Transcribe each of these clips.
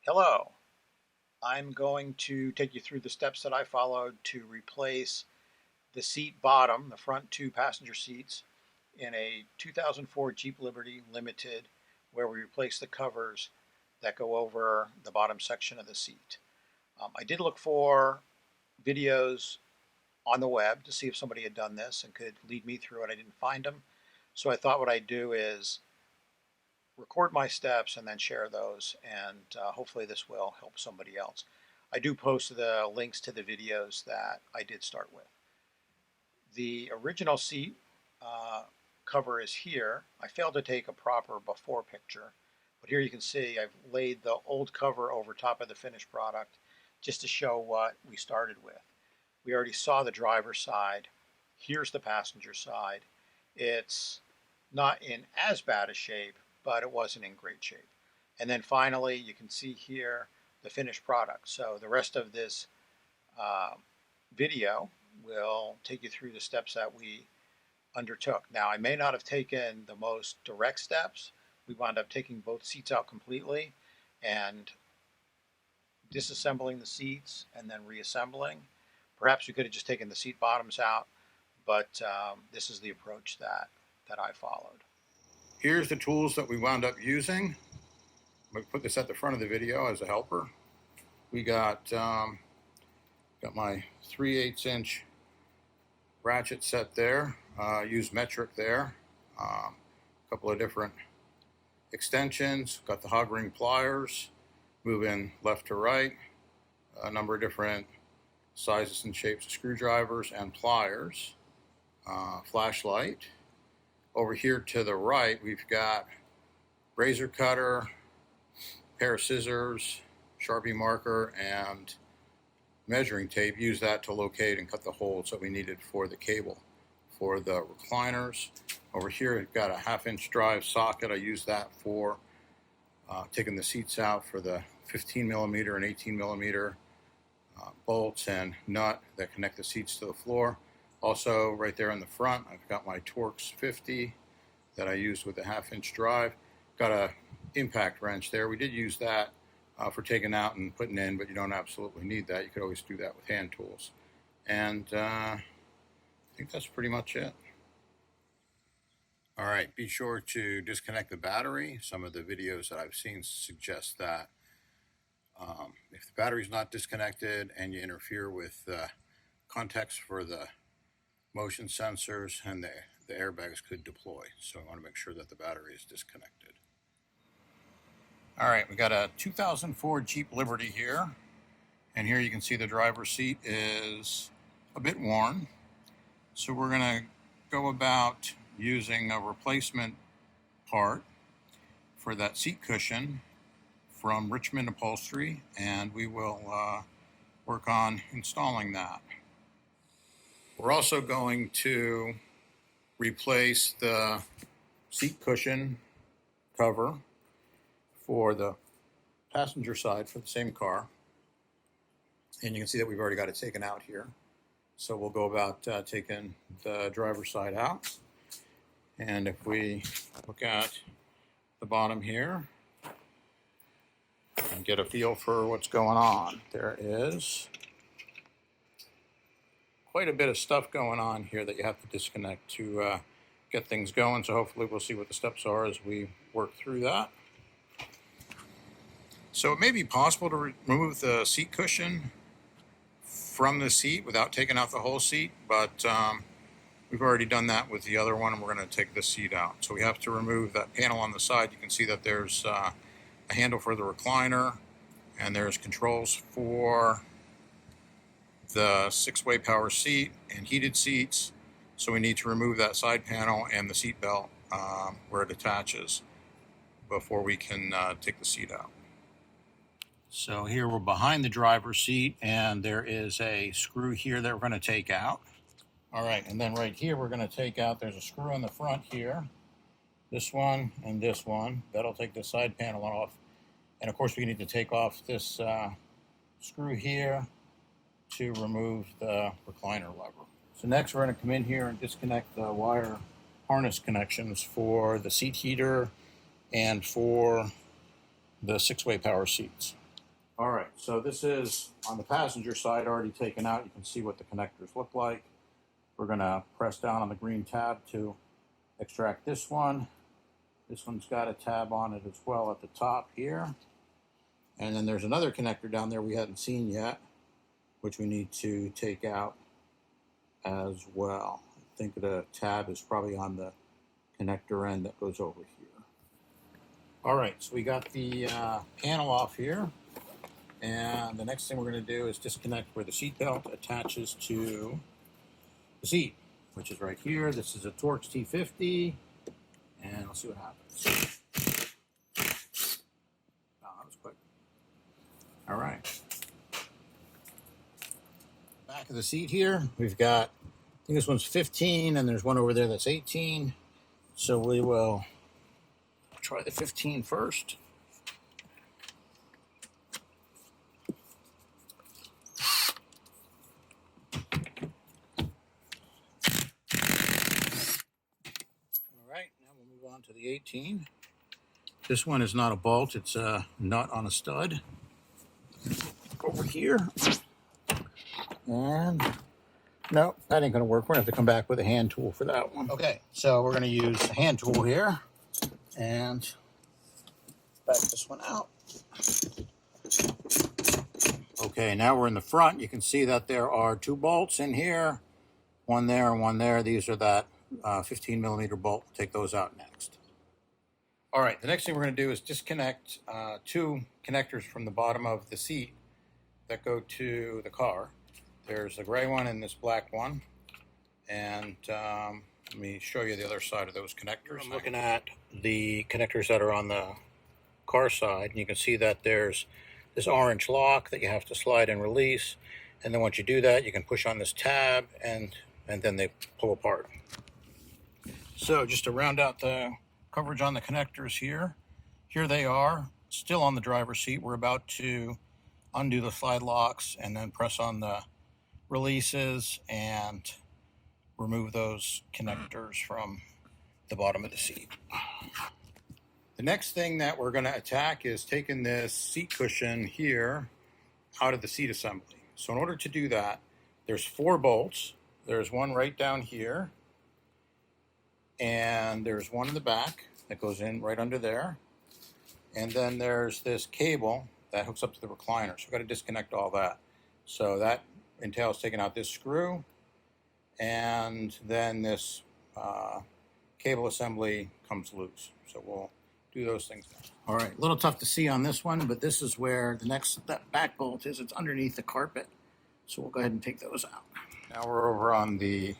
Hello, I'm going to take you through the steps that I followed to replace the seat bottom, the front two passenger seats, in a 2004 Jeep Liberty Limited, where we replaced the covers that go over the bottom section of the seat. I did look for videos on the web to see if somebody had done this and could lead me through it. I didn't find them, so I thought what I'd do is record my steps and then share those, and hopefully this will help somebody else. I do post the links to the videos that I did start with. The original seat cover is here. I failed to take a proper before picture, but here you can see I've laid the old cover over top of the finished product just to show what we started with. We already saw the driver's side. Here's the passenger side. It's not in as bad a shape, but it wasn't in great shape. And then finally, you can see here the finished product. So the rest of this video will take you through the steps that we undertook. Now, I may not have taken the most direct steps. We wound up taking both seats out completely and disassembling the seats and then reassembling. Perhaps we could have just taken the seat bottoms out, but this is the approach that I followed. Here's the tools that we wound up using. We put this at the front of the video as a helper. We got my 3/8 inch ratchet set there. Used metric there. A couple of different extensions. Got the hog ring pliers, moving left to right. A number of different sizes and shapes of screwdrivers and pliers. Flashlight. Over here to the right, we've got razor cutter, pair of scissors, Sharpie marker, and measuring tape. Use that to locate and cut the holes that we needed for the cable for the recliners. Over here, we've got a 1/2 inch drive socket. I use that for taking the seats out for the 15 millimeter and 18 millimeter bolts and nut that connect the seats to the floor. Also, right there in the front, I've got my Torx 50 that I used with a 1/2 inch drive. Got a impact wrench there. We did use that for taking out and putting in, but you don't absolutely need that. You could always do that with hand tools. And I think that's pretty much it. All right, be sure to disconnect the battery. Some of the videos that I've seen suggest that if the battery's not disconnected and you interfere with contacts for the motion sensors, and the airbags could deploy. So I want to make sure that the battery is disconnected. All right, we got a 2004 Jeep Liberty here. And here you can see the driver's seat is a bit worn. So we're going to go about using a replacement part for that seat cushion from Richmond Upholstery, and we will work on installing that. We're also going to replace the seat cushion cover for the passenger side for the same car. And you can see that we've already got it taken out here. So we'll go about taking the driver's side out. And if we look at the bottom here and get a feel for what's going on, there is quite a bit of stuff going on here that you have to disconnect to get things going. So hopefully we'll see what the steps are as we work through that. So it may be possible to remove the seat cushion from the seat without taking out the whole seat, but we've already done that with the other one, and we're going to take the seat out. So we have to remove that panel on the side. You can see that there's a handle for the recliner, and there's controls for the 6-way power seat and heated seats. So we need to remove that side panel and the seat belt where it attaches before we can take the seat out. So here we're behind the driver's seat, and there is a screw here that we're going to take out. All right, and then right here we're going to take out, there's a screw in the front here, this one and this one. That'll take the side panel off. And of course we need to take off this screw here to remove the recliner lever. So next we're going to come in here and disconnect the wire harness connections for the seat heater and for the 6-way power seats. All right, so this is on the passenger side already taken out. You can see what the connectors look like. We're gonna press down on the green tab to extract this one. This one's got a tab on it as well at the top here. And then there's another connector down there we hadn't seen yet, which we need to take out as well. I think the tab is probably on the connector end that goes over here. All right, so we got the panel off here. And the next thing we're going to do is disconnect where the seat belt attaches to the seat, which is right here. This is a Torx T50, and let's see what happens. Oh, that was quick. All right. Back of the seat here, we've got, I think this one's 15, and there's one over there that's 18. So we will try the 15 first. On to the 18. This one is not a bolt, it's a nut on a stud over here. And no, that ain't gonna work. We're gonna have to come back with a hand tool for that one. Okay, so we're gonna use a hand tool here and back this one out. Okay, now we're in the front. You can see that there are two bolts in here, one there and one there. These are that 15 millimeter bolt. We'll take those out next. All right, the next thing we're going to do is disconnect two connectors from the bottom of the seat that go to the car. There's a gray one and this black one. And let me show you the other side of those connectors. I'm looking at the connectors that are on the car side, and you can see that there's this orange lock that you have to slide and release. And then once you do that, you can push on this tab and then they pull apart. So just to round out the coverage on the connectors here they are, still on the driver's seat. We're about to undo the slide locks and then press on the releases and remove those connectors from the bottom of the seat. The next thing that we're going to attack is taking this seat cushion here out of the seat assembly. So in order to do that, there's 4 bolts. There's one right down here, and there's one in the back that goes in right under there. And then there's this cable that hooks up to the recliner. So we've got to disconnect all that. So that entails taking out this screw, and then this cable assembly comes loose. So we'll do those things now. All right, a little tough to see on this one, but this is where that back bolt is. It's underneath the carpet. So we'll go ahead and take those out. Now we're over on the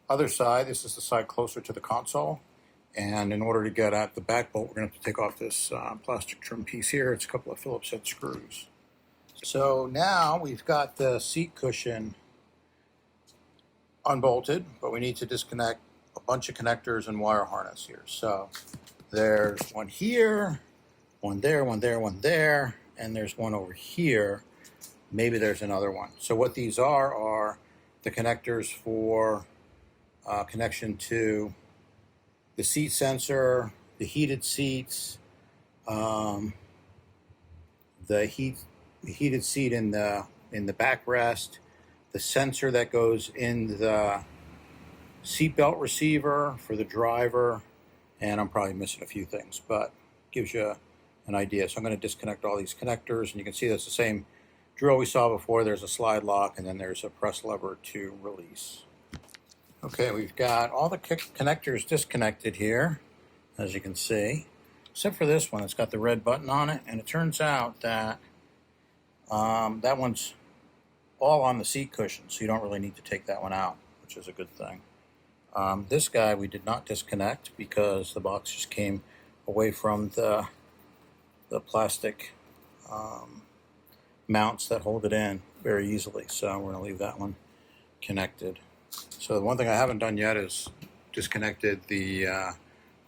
other side. This is the side closer to the console. And in order to get at the back bolt, we're going to have to take off this plastic trim piece here. It's a couple of Phillips head screws. So now we've got the seat cushion unbolted, but we need to disconnect a bunch of connectors and wire harness here. So there's one here, one there, one there, one there, and there's one over here. Maybe there's another one. So what these are the connectors for connection to the seat sensor, the heated seats, the heated seat in the backrest, the sensor that goes in the seatbelt receiver for the driver, and I'm probably missing a few things, but gives you an idea. So I'm going to disconnect all these connectors, and you can see that's the same drill we saw before. There's a slide lock, and then there's a press lever to release. Okay, we've got all the connectors disconnected here, as you can see, except for this one. It's got the red button on it, and it turns out that that one's all on the seat cushion, so you don't really need to take that one out, which is a good thing. This guy we did not disconnect because the box just came away from the plastic mounts that hold it in very easily, so we're going to leave that one connected. So the one thing I haven't done yet is disconnected the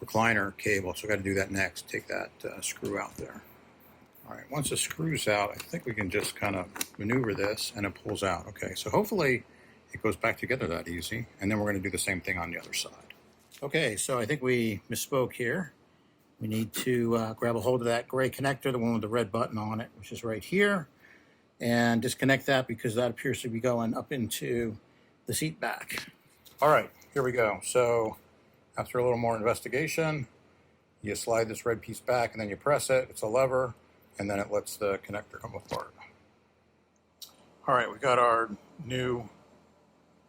recliner cable, so I've got to do that next, take that screw out there. All right, once the screw's out, I think we can just kind of maneuver this and it pulls out. Okay, so hopefully it goes back together that easy, and then we're going to do the same thing on the other side. Okay, so I think we misspoke here. We need to grab a hold of that gray connector, the one with the red button on it, which is right here, and disconnect that because that appears to be going up into the seat back. All right, here we go. So after a little more investigation, you slide this red piece back and then you press it. It's a lever, and then it lets the connector come apart. All right, we got our new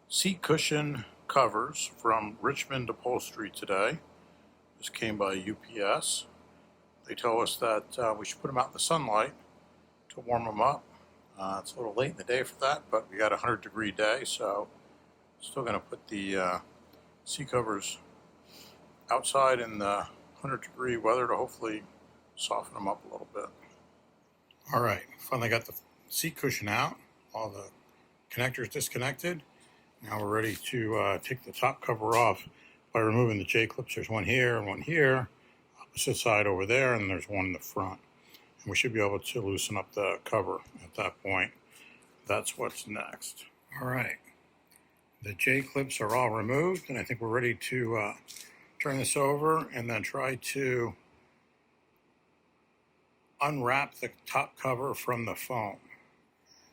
seat cushion covers from Richmond Upholstery today. This came by UPS. They tell us that we should put them out in the sunlight to warm them up. It's a little late in the day for that, but we got a 100-degree day, so still going to put the seat covers outside in the 100-degree weather to hopefully soften them up a little bit. All right, finally got the seat cushion out, all the connectors disconnected. Now we're ready to take the top cover off by removing the J-clips. There's one here and one here, opposite side over there, and there's one in the front. And we should be able to loosen up the cover at that point. That's what's next. All right, the J-clips are all removed, and I think we're ready to turn this over and then try to unwrap the top cover from the foam.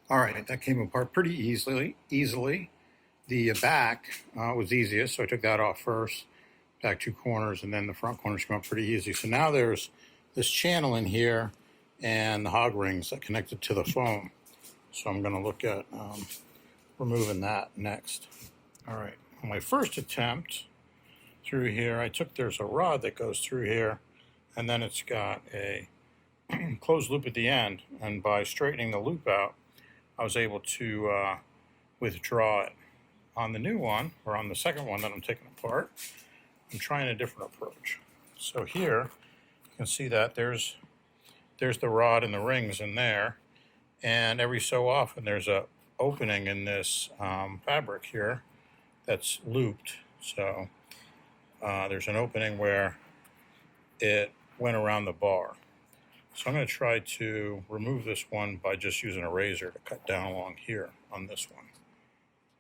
All right, that came apart pretty easily. The back was easiest, so I took that off first, back two corners, and then the front corners come up pretty easy. So now there's this channel in here and the hog rings that connected to the foam. So I'm gonna look at removing that next. All right, on my first attempt through here, there's a rod that goes through here, and then it's got a closed loop at the end, and by straightening the loop out, I was able to withdraw it. On the new one, or on the second one that I'm taking apart, I'm trying a different approach. So here, you can see that there's the rod and the rings in there, and every so often there's a opening in this fabric here that's looped. So there's an opening where it went around the bar. So I'm going to try to remove this one by just using a razor to cut down along here on this one.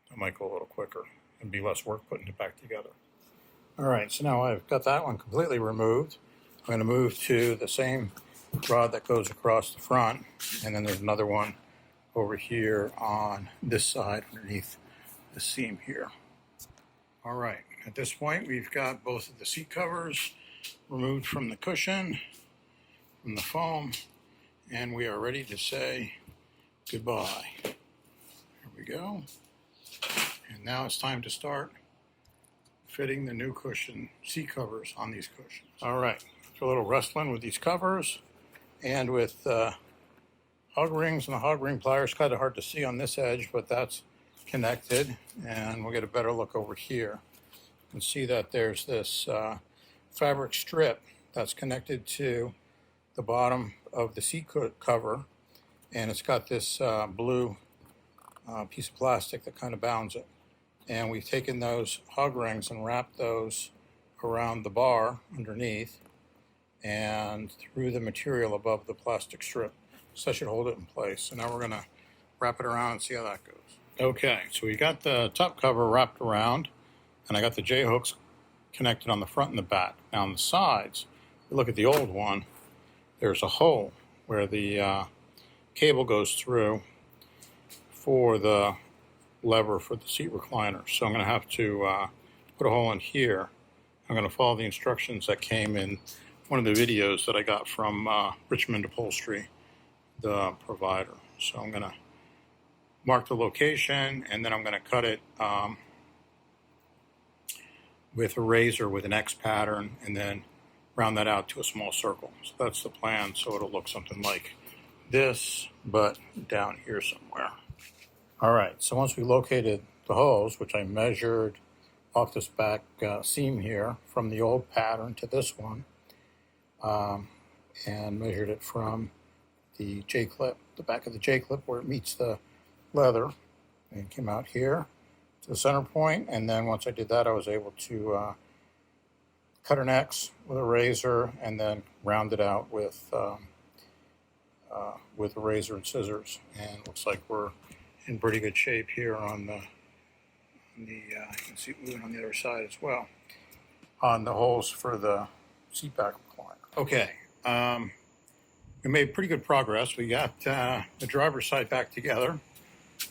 That might go a little quicker and be less work putting it back together. All right, so now I've got that one completely removed. I'm going to move to the same rod that goes across the front, and then there's another one over here on this side underneath the seam here. All right, at this point we've got both of the seat covers removed from the cushion, from the foam, and we are ready to say goodbye. Here we go. And now it's time to start fitting the new cushion seat covers on these cushions. All right, after a little wrestling with these covers and with hog rings and the hog ring pliers, kind of hard to see on this edge, but that's connected, and we'll get a better look over here. You can see that there's this fabric strip that's connected to the bottom of the seat cover, and it's got this blue piece of plastic that kind of bounds it. And we've taken those hog rings and wrapped those around the bar underneath and through the material above the plastic strip. So that should hold it in place. So now we're gonna wrap it around and see how that goes. Okay, so we got the top cover wrapped around, and I got the J-hooks connected on the front and the back. Now on the sides, if you look at the old one, there's a hole where the cable goes through for the lever for the seat recliner. So I'm going to have to put a hole in here. I'm going to follow the instructions that came in one of the videos that I got from Richmond Upholstery, the provider. So I'm going to mark the location, and then I'm going to cut it with a razor with an X pattern, and then round that out to a small circle. So that's the plan. So it'll look something like this, but down here somewhere. All right, so once we located the holes, which I measured off this back seam here from the old pattern to this one, and measured it from the J-clip, the back of the J-clip where it meets the leather, and came out here to the center point. And then once I did that, I was able to cut an X with a razor and then round it out with a razor and scissors. And it looks like we're in pretty good shape here on you can see it moving on the other side as well, on the holes for the seat back recliner. Okay, we made pretty good progress. We got the driver's side back together.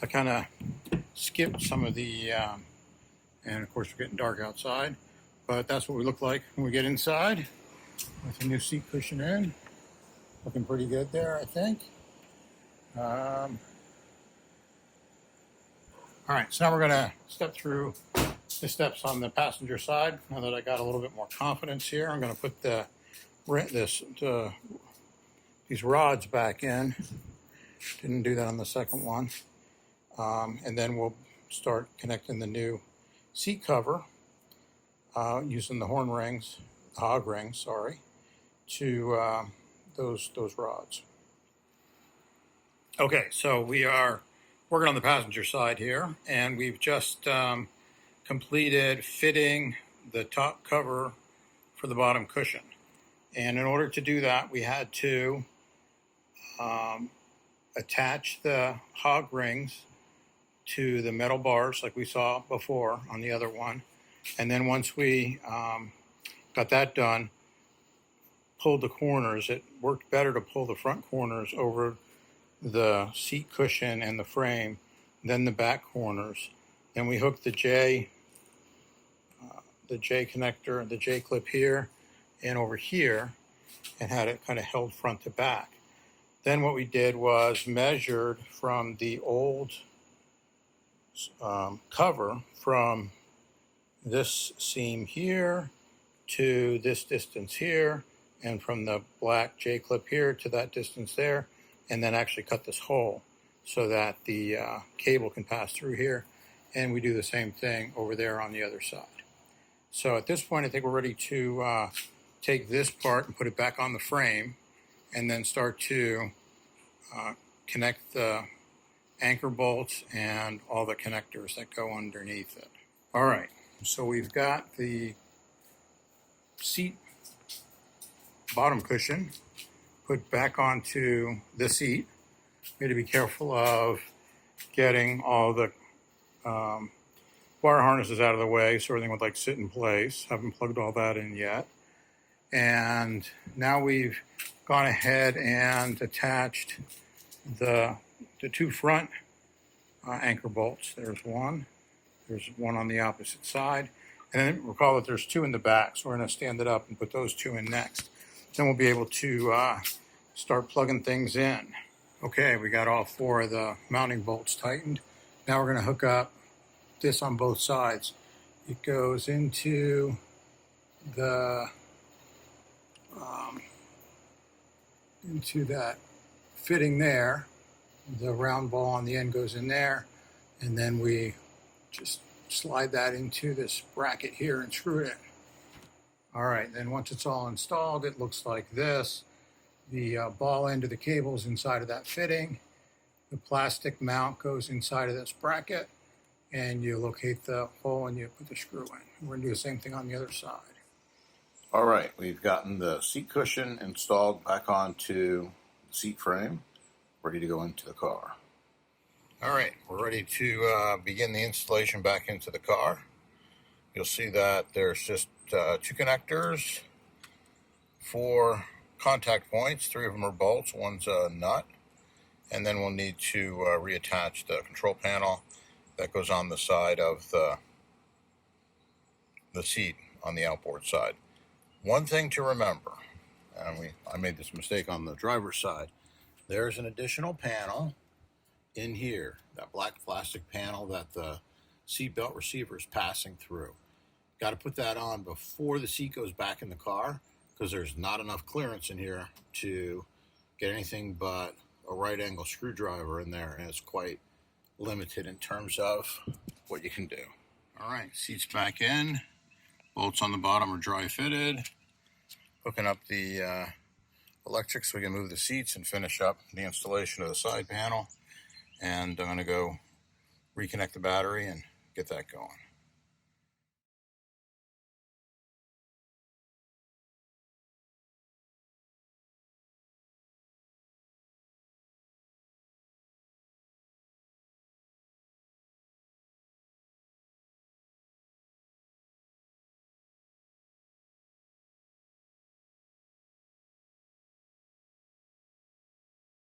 I kind of skipped some of the, and of course we're getting dark outside, but that's what we look like when we get inside with the new seat cushion in. Looking pretty good there, I think. All right, so now we're gonna step through the steps on the passenger side. Now that I got a little bit more confidence here, I'm gonna put these rods back in. Didn't do that on the second one. And then we'll start connecting the new seat cover using the hog rings, sorry, to those rods. Okay, so we are working on the passenger side here, and we've just completed fitting the top cover for the bottom cushion. And in order to do that, we had to attach the hog rings to the metal bars like we saw before on the other one. And then once we got that done, pulled the corners. It worked better to pull the front corners over the seat cushion and the frame than the back corners. Then we hooked the J connector, the J clip here and over here, and had it kind of held front to back. Then what we did was measured from the old cover from this seam here to this distance here, and from the black J clip here to that distance there, and then actually cut this hole so that the cable can pass through here. And we do the same thing over there on the other side. So at this point, I think we're ready to take this part and put it back on the frame, and then start to connect the anchor bolts and all the connectors that go underneath it. All right, so we've got the seat bottom cushion put back onto the seat. We had to be careful of getting all the wire harnesses out of the way so everything would like sit in place. Haven't plugged all that in yet. And now we've gone ahead and attached the two front anchor bolts. There's one on the opposite side. And then recall that there's two in the back, so we're going to stand it up and put those two in next. Then we'll be able to start plugging things in. Okay, we got all four of the mounting bolts tightened. Now we're going to hook up this on both sides. It goes into the into that fitting there. The round ball on the end goes in there, and then we just slide that into this bracket here and screw it in. All right, then once it's all installed, it looks like this. The ball end of the cable is inside of that fitting. The plastic mount goes inside of this bracket, and you locate the hole and you put the screw in. We're gonna do the same thing on the other side. All right, we've gotten the seat cushion installed back onto the seat frame, ready to go into the car. All right, we're ready to begin the installation back into the car. You'll see that there's just two connectors, 4 contact points, 3 of them are bolts, one's a nut, and then we'll need to reattach the control panel that goes on the side of the seat on the outboard side. One thing to remember, and I made this mistake on the driver's side, there's an additional panel in here, that black plastic panel that the seatbelt receiver is passing through. Got to put that on before the seat goes back in the car, because there's not enough clearance in here to get anything but a right angle screwdriver in there, and it's quite limited in terms of what you can do. All right, seats back in, bolts on the bottom are dry fitted. Hooking up the electric so we can move the seats and finish up the installation of the side panel. And I'm going to go reconnect the battery and get that going.